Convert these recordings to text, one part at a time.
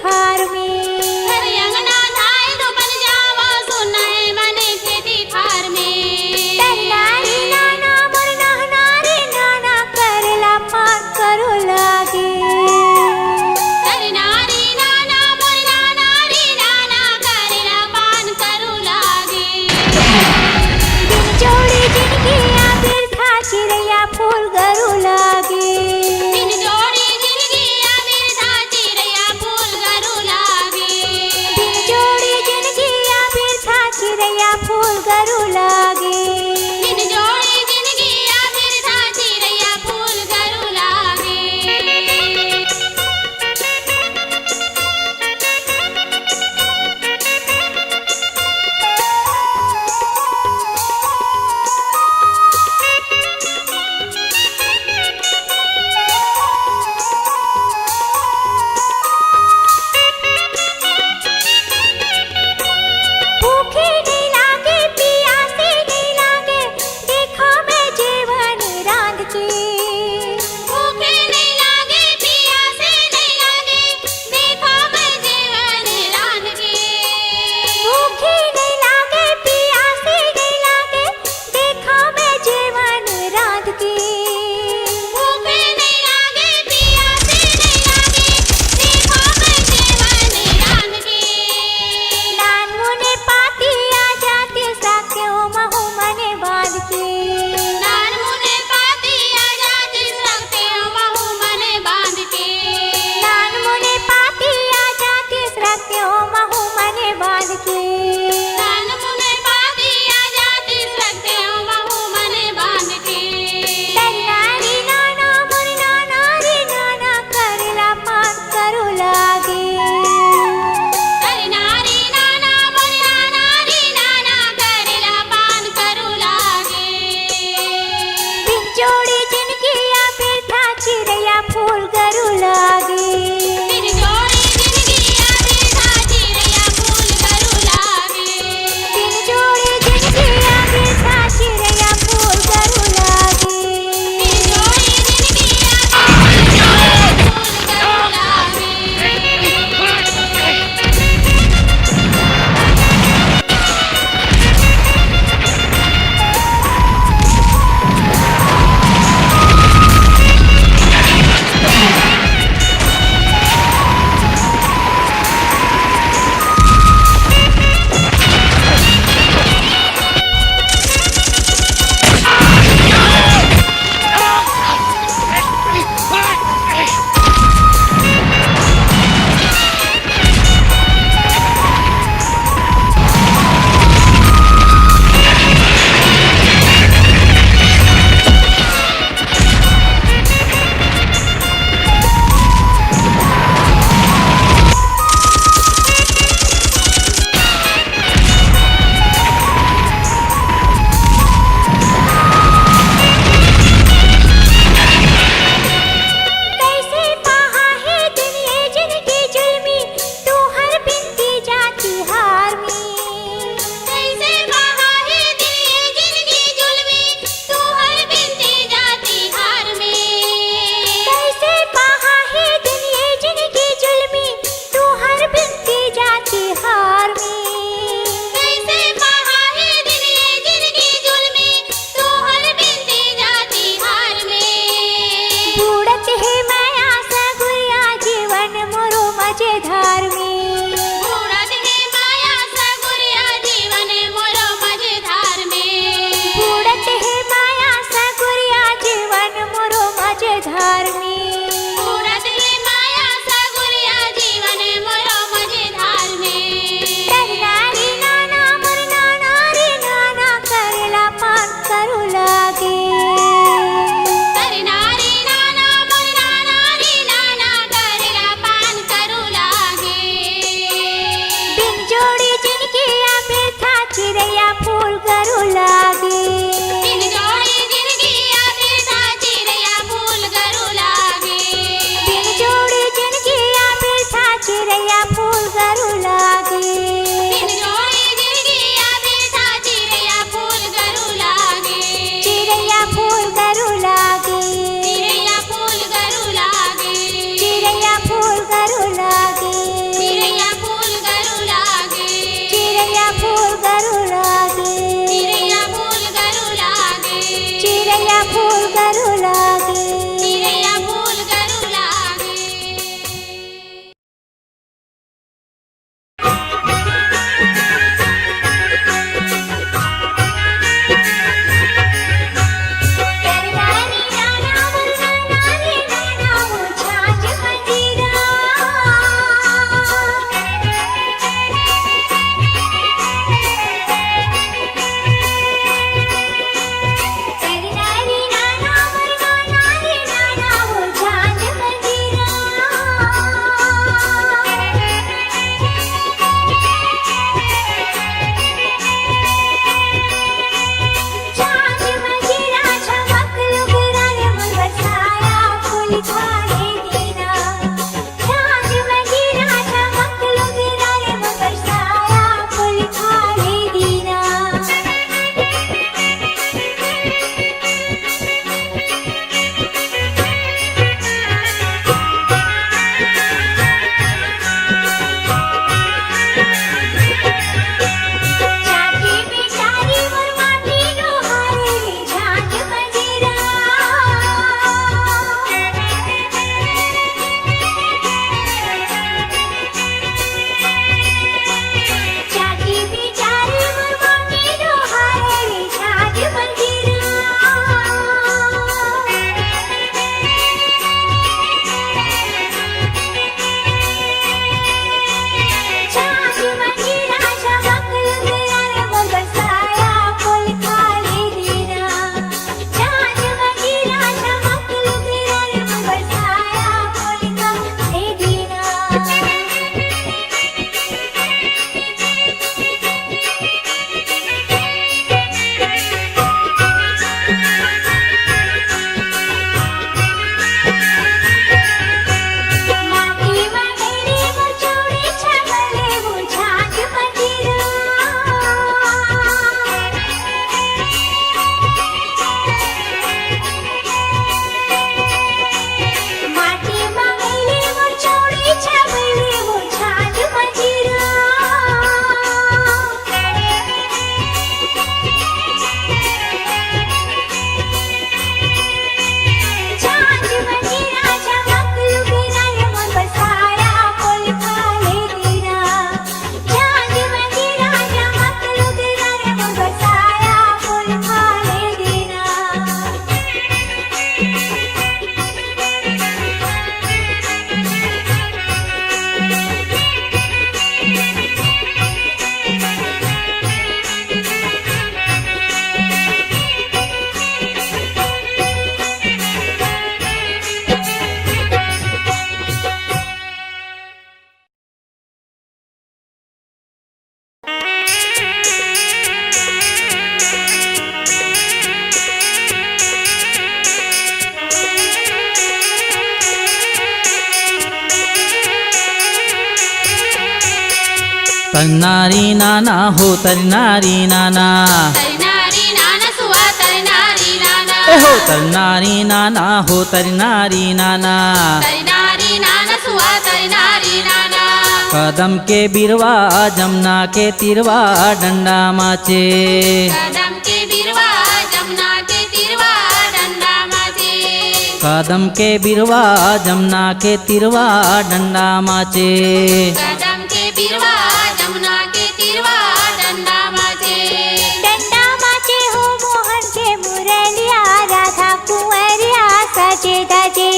थार में। घर अंगना धाय तो बन जावा सोना है मने खेती थार में। नारी नाना मोर नारी नाना करला पान करो लागे। नारी नाना मोर नारी नाना करला पान करू लागे। दिन जोड़ी जिनकी आबिर था चिड़ैया फूल गरू लागे। दिन जोड़ी जिनकी आबिर था चिड़ैया फूल गरू लागे। गरू लागे चिरैया फूल गरू लागे तरनारी नाना मुन्ना नारी नाना वो झांझ मंजीरा तरनारी नाना मुन्ना नारी नाना वो झांझ मंजीरा झांझ मंजीरा चमक लुगरा रे मन बरसाया फूल खाने दीना झांझ मंजीरा चमक लुगरा रे मन बरसाया फूल खाने दीना झांझी बिचारी मोर माटी नो हारे रे झांझ मंजीरा झांझी बिचारी मोर माटी नो हारे रे झांझ मंजीरा झांझ मंजीरा चमक लुगरा रे मन बरसाया फूल खाने दीना झांझ मंजीरा चमक लुगरा रे मन बरसाया फूल खाने दीना माटी मंगेरी मोर चौड़ी छगले वो झांझ मंजीरा माटी मंगेरी मोर चौड़ी छगले वो झांझ मंजीरा झांझ मंजीरा चमक लुगरा रे मन बरसाया फूल खाने दीना झांझ मंजीरा चमक लुगरा रे मन बरसाया फूल खाने दीना तरनारी नाना हो तरनारी नाना तरनारी नाना सुआ तरनारी नाना ए हो तरनारी नाना हो तरनारी नाना तरनारी नाना सुआ तरनारी नाना कदम के बिरवा जमुना के तिरवा डंडा माचे कदम के बिरवा जमुना के तिरवा डंडा माचे कदम के बिरवा जमुना के तिरवा डंडा माचे कदम के बिरवा जमुना के तिरवा डंडा माचे डंडा माचे हो मोहन के मुरलिया राधा कुंवरिया सजे धजे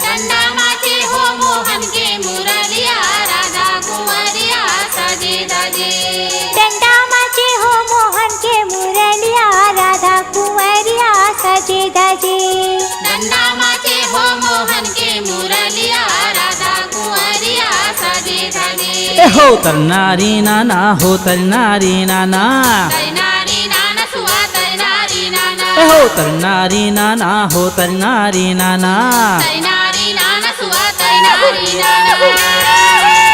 डंडा माचे हो मोहन के मुरलिया राधा कुंवरिया सजे धजे डंडा माचे हो मोहन के मुरलिया राधा कुंवरिया सजे धजे डंडा माचे हो मोहन के मुरलिया राधा कुंवरिया सजे धजे ए हो तरनारी नाना हो तरनारी नाना तरनारी नाना सुआ तरनारी नाना ए हो तरनारी नाना हो तरनारी नाना तरनारी नाना सुआ तरनारी नाना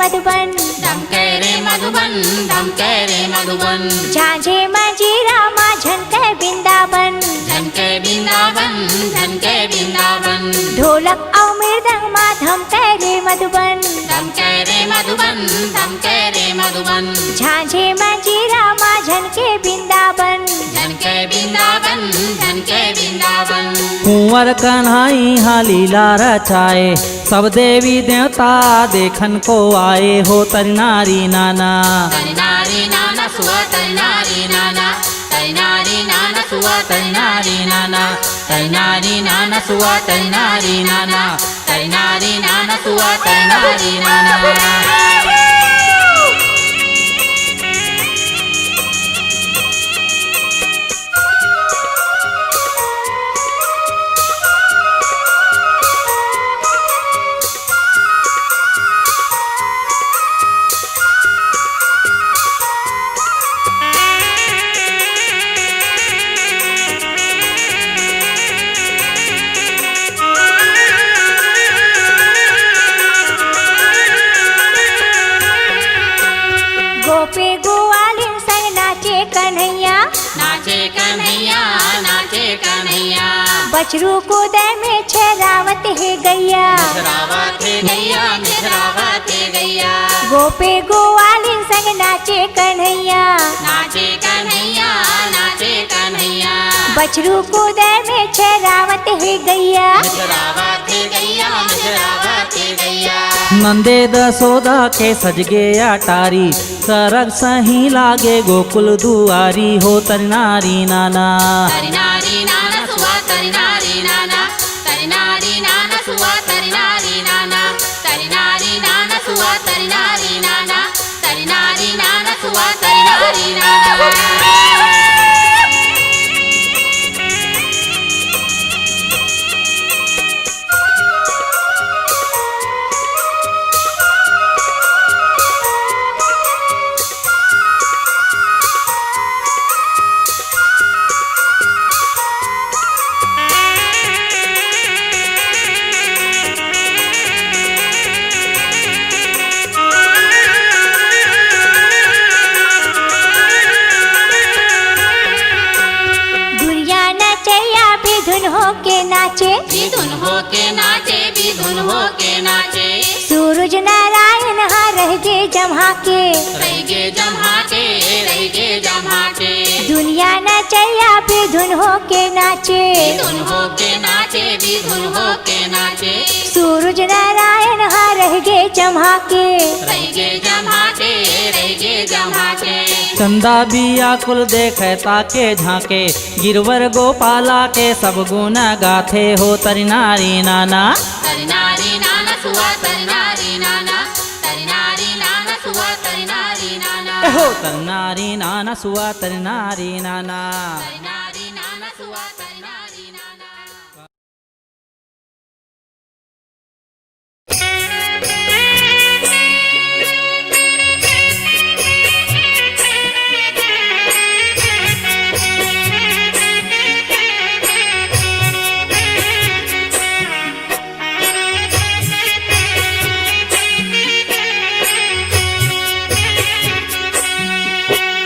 मधुबन धमके रे मधुबन धमके रे मधुबन झांझे मंजीरा माँ झनके वृंदावन झनके वृंदावन झनके वृंदावन ढोलक और मृदंग माँ धमके रे मधुबन धमके रे मधुबन धमके रे मधुबन झांझे मंजीरा माँ झनके वृंदावन झनके वृंदावन झनके वृंदावन कुंवर कन्हाई हाँ लीला रचाए सब देवी देवता देखन को आए हो तरी नारी नाना तरि नारी नाना सुआ तरि नारी नाना तरि नारी नाना सुआ तरि नारी नाना तरि नारी नाना सुआ तरि नारी नाना तरि नारी नाना सुआ तरि नारी नाना गोपे गोवालिन संग नाचे कन्हैया नाचे कन्हैया नाचे कन्हैया बछरू को दे में छरावत है गैया मिश्रावत है गैया मिश्रावत है गैया गोपे गोवालिन संग नाचे कन्हैया नाचे कन्हैया नाचे कन्हैया बछरू को दे में छरावत है गैया मिश्रावत है गैया मिश्रावत है गैया नंदे दसोदा के सज गया टारी सरग सही लागे गोकुल दुआरी हो तरी नारी नाना तरि नारी नाना सुआ तरि नारी नाना तरि नारी नाना सुआ तरि नारी नाना तरि नारी नाना सुआ तरि नारी नाना तरि नारी नाना सुआ तरि नारी नाना दुनिया नचैया भी धुन हो के नाचे भी धुन हो के नाचे भी धुन हो के नाचे सूरज नारायण हाँ रह गे जम्हा के रह गे जम्हा के रह गे जम्हा के दुनिया नचैया भी धुन हो के नाचे भी धुन हो के नाचे भी धुन हो के नाचे सूरज नारायण हाँ रह गे जम्हा के रह गे जम्हा के रह गे जम्हा के चंदा बिया कुल देखे ताके झांके गिरवर गोपाला के सब गुण गाथे हो तरी नारी नाना तरि नारी नाना सुआ तरि नारी नाना तरि नारी नाना सुआ तरि नारी नाना हो तरी नारी नाना सुआ तरी नारी नाना तरि नारी नाना सुआ तरि नारी नाना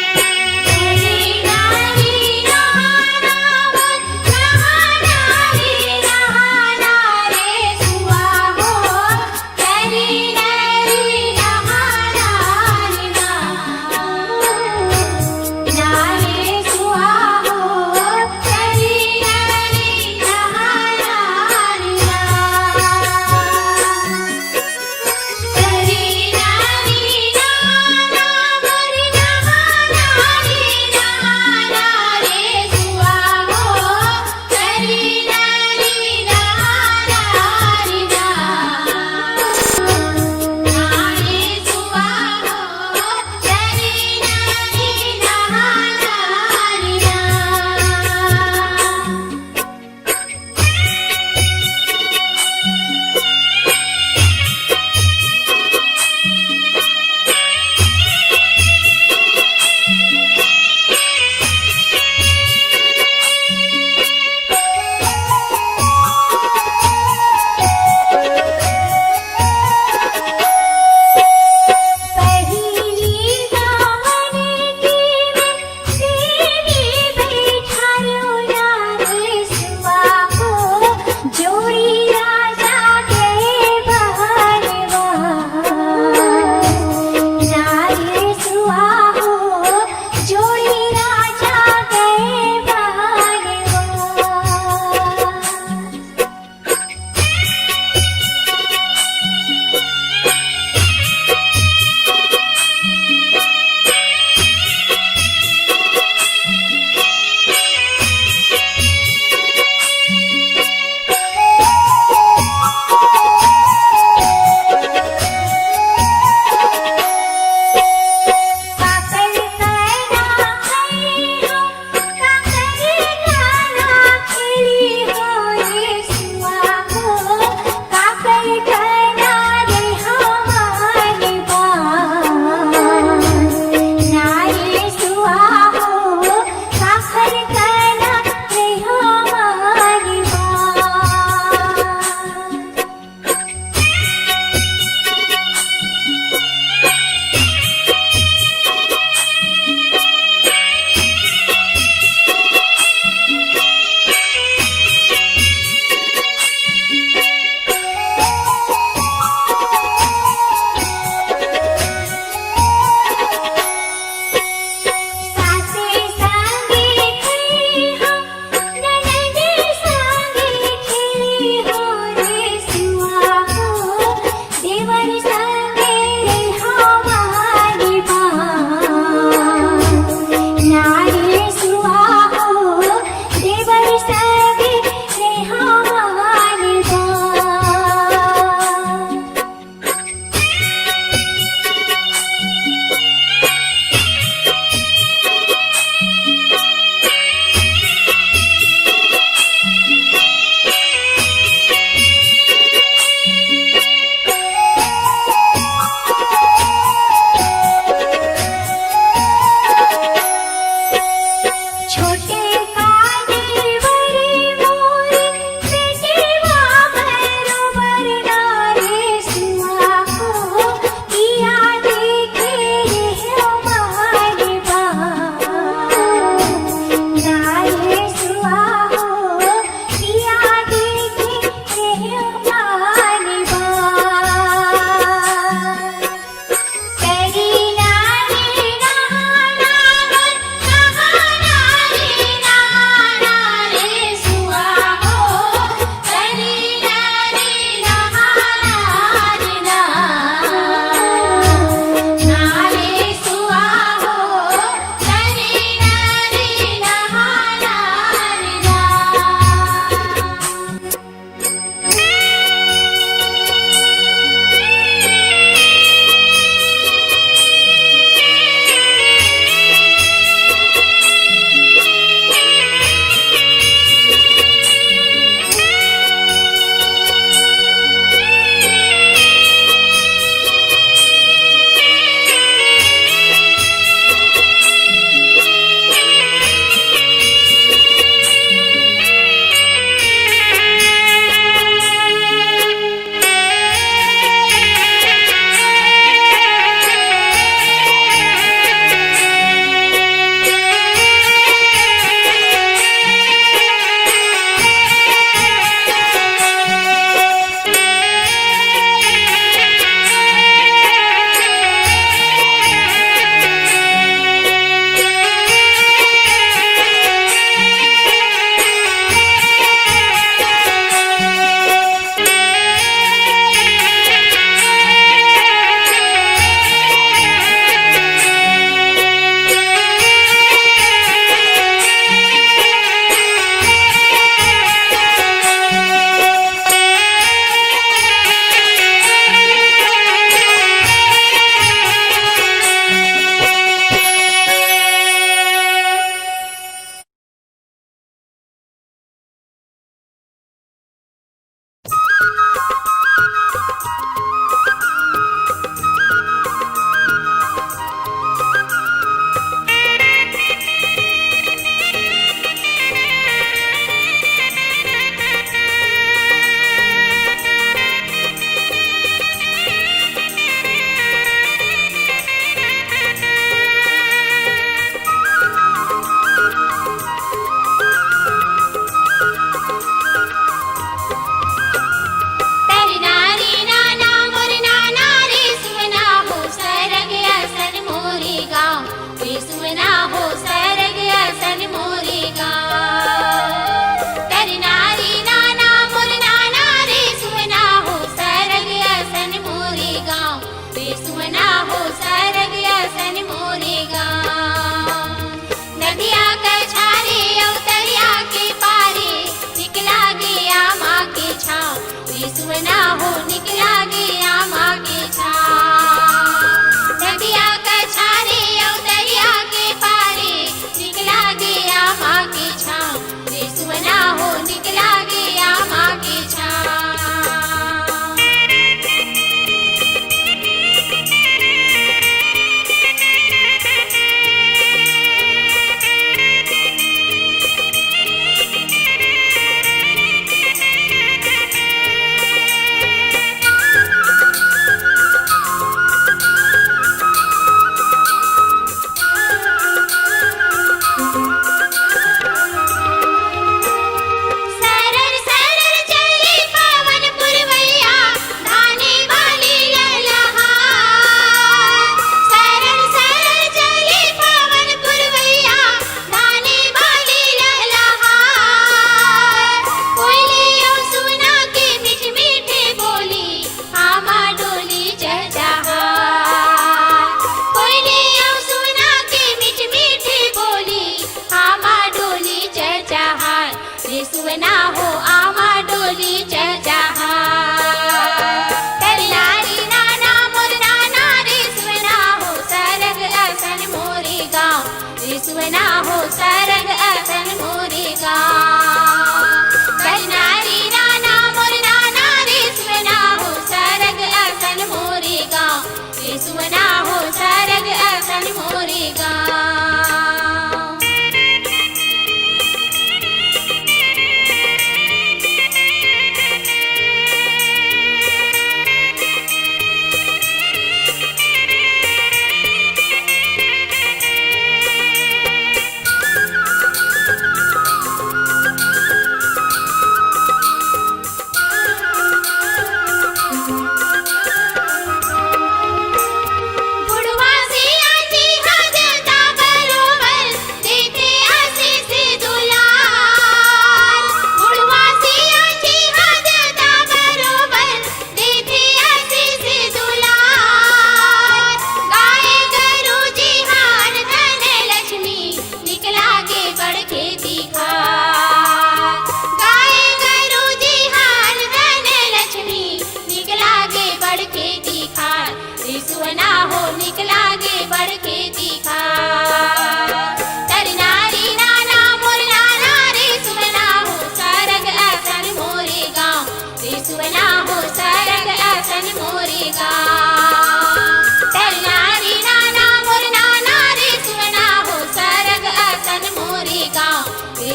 नारी नारी नारावन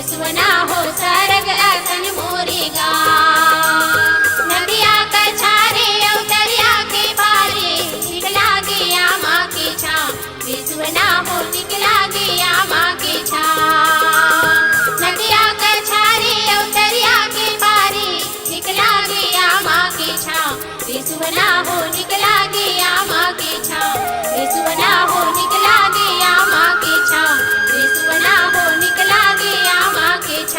रिसवना हो सरग असन मोरी गा नदिया कछारे अवतरिया के बारे निकला गया माँ की छाँव रिसवना हो निकला गया माँ की छाँव नदिया कछारे अवतरिया के बारे निकला गया माँ की छाँव रिसवना हो निकला गया माँ की छाँव रिसवना हो निकला गया माँ की छाँव रिसवना हो निकला गया माँ की छाँव।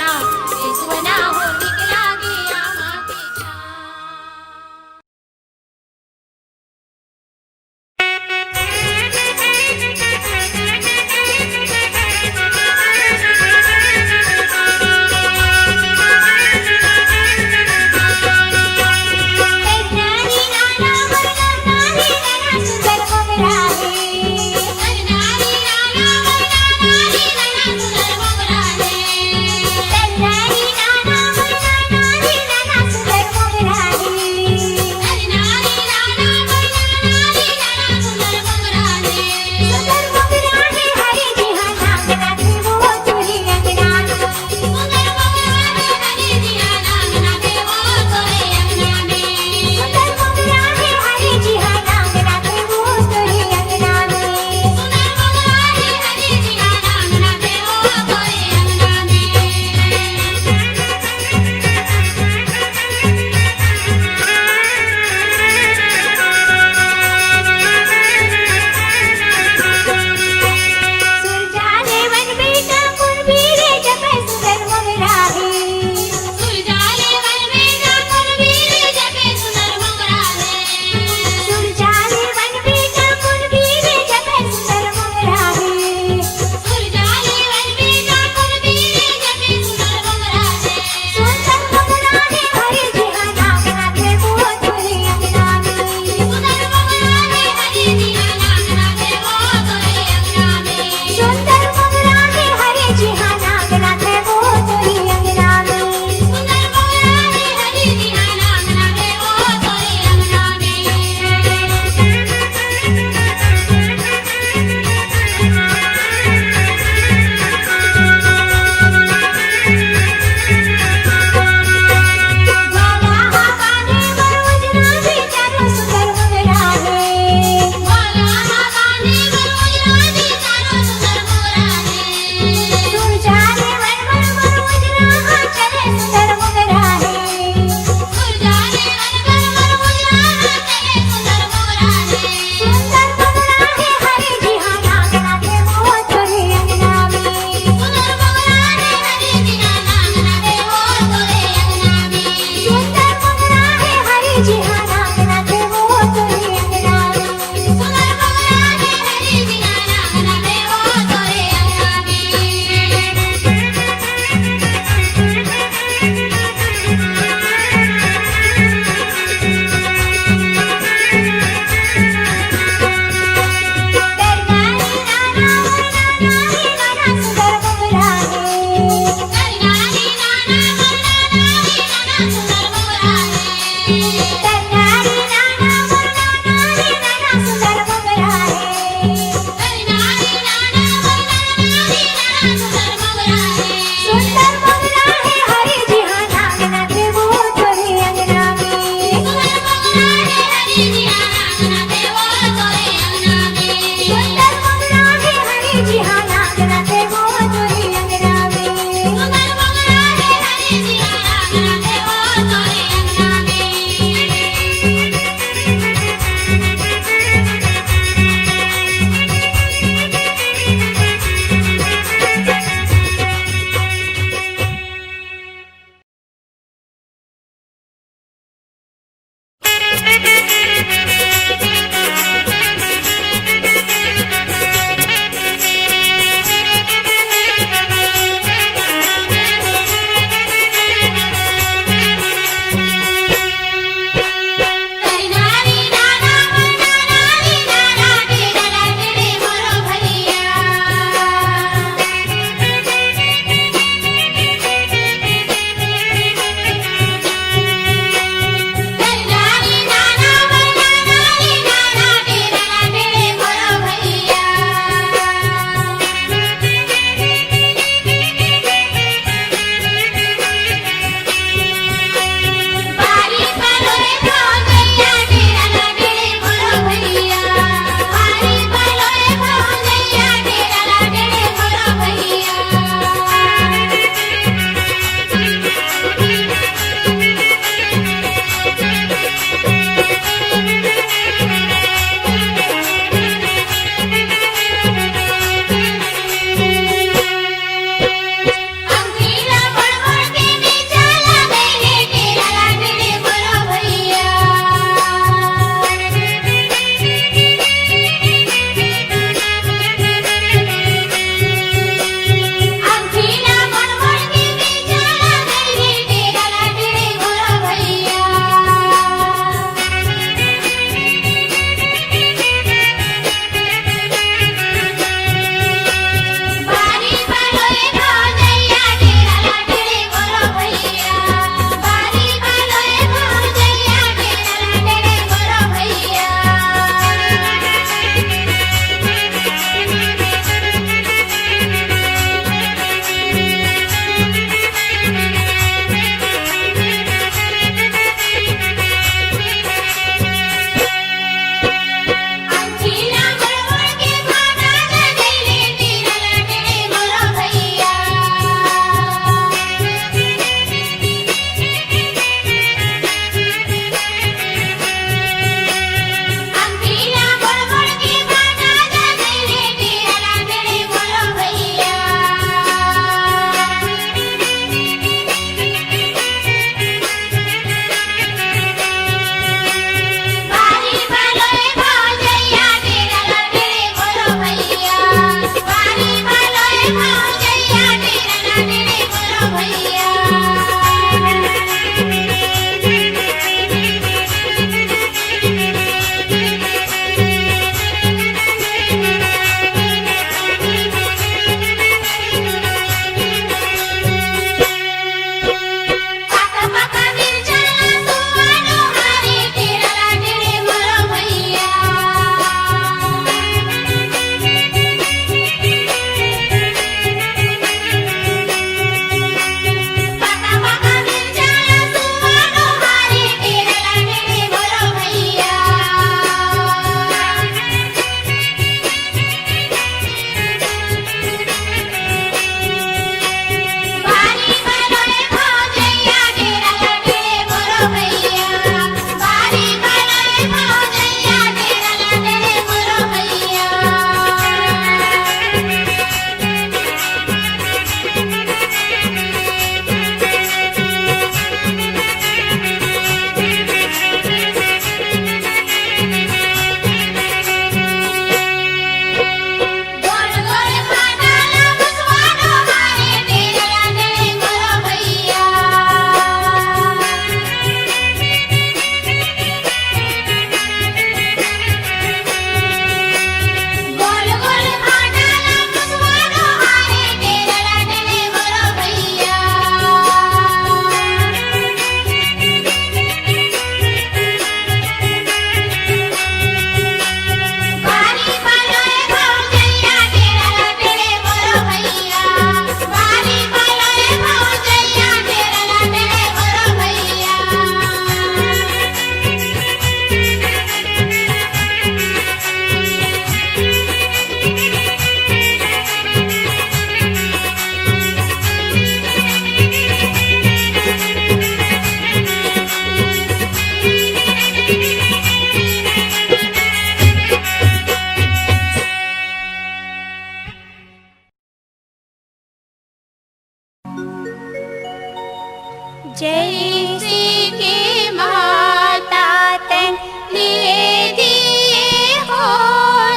जैसे के माता तन लिए दिए हो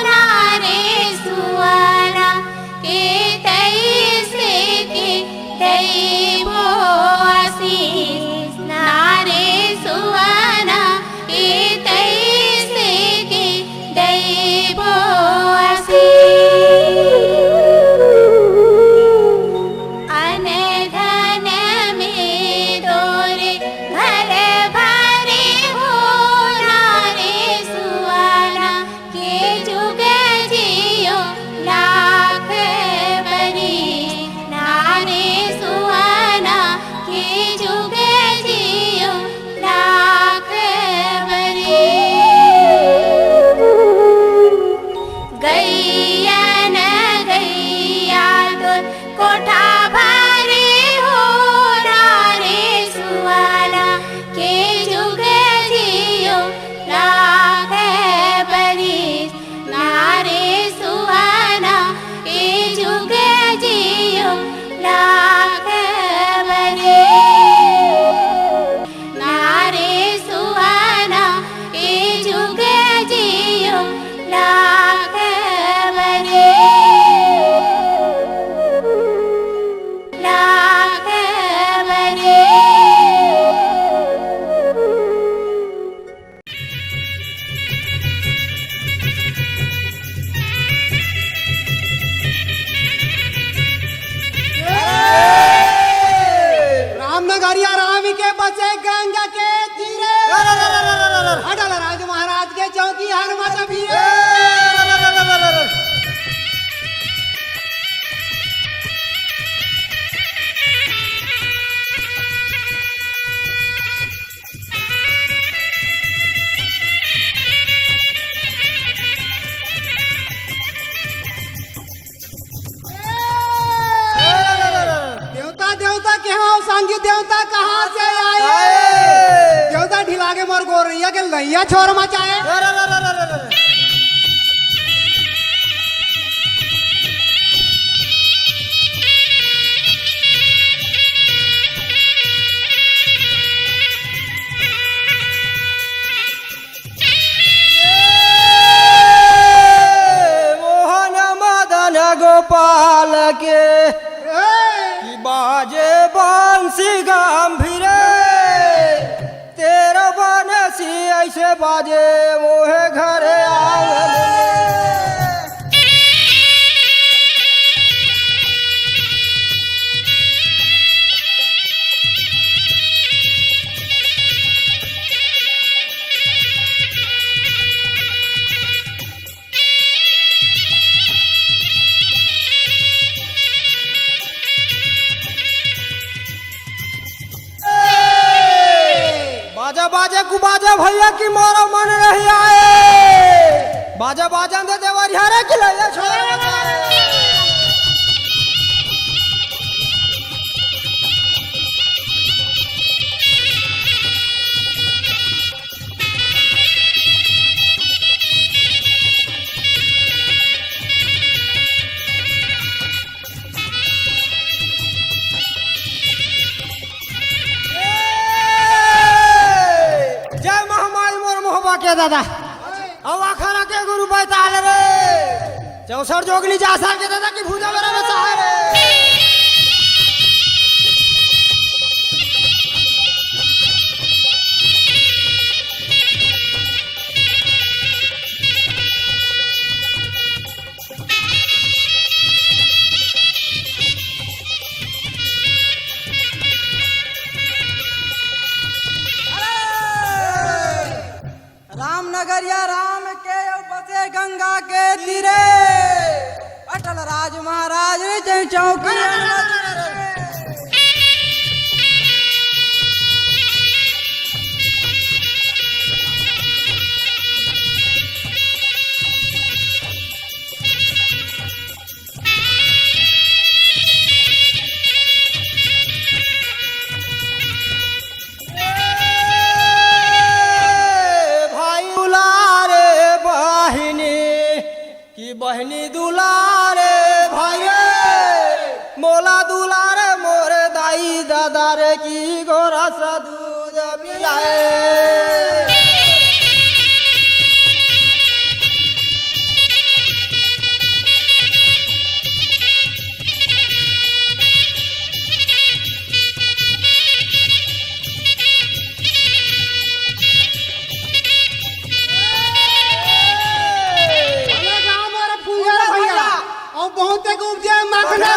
नारे सुवाना के तैसे के दैवो आशीष नारे सुवाना के तैसे के दैवो आशीष अनधन में तोरे घर भरे हो नारे सुवाना के जुग जियो लाख बरी नारे सुवाना के जुग जियो लाख बरी गैया न गैया तो कोठा भरे हो नारे सुवाना के जुग जियो लाख बरिस नारे सुवाना के जुग जियो लाख बरिस नारे सुवाना के जुग जियो लाख बरिस लाख बरिस रामनगरिया रामी के बचे गंगा के तीरे अटल राज महाराज के चौकी हनुमत भी देवता देवता के हाँ सांगी देवता कहाँ से आए देवता ढिला के मर गोरैया के लैया छोर मचाए मोहन मदन गोपाल के की बाजे बंसी गंभीर तेरा बनसी ऐसे बाजे मोहे घरे आंगन में। बाजा बाजे कु बाजा भैया की मारो मन रही आए बाजा बाजा दे देवरिया रे की लैया छोड़ जय महामाई मोर मोहबा के दादा अब आखरा के गुरु बैताल रे 64 जोगली जा साल के दादा की भूजा मेरा में चाहे रे रामनगरिया राम के बसे गंगा के तीरे अटल राज महाराज चौकी बहनी दुलारे भाई मोला दुलारे मोरे दाई दादा रे की गोरा है अरे गाँव में पूजा भैया और बहुत एक उपजे मखना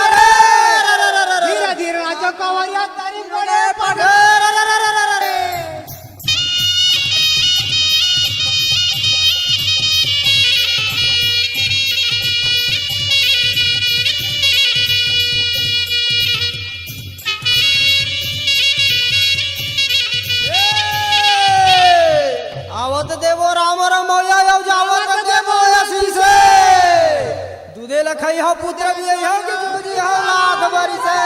धीरे धीरे नाचो कवरिया तारी बड़े आवत देवो राम राम मौया यौ जावत देवो आशीष दूधे लखई हो पुत्र भी हो कि जोजी हो लाख बरी से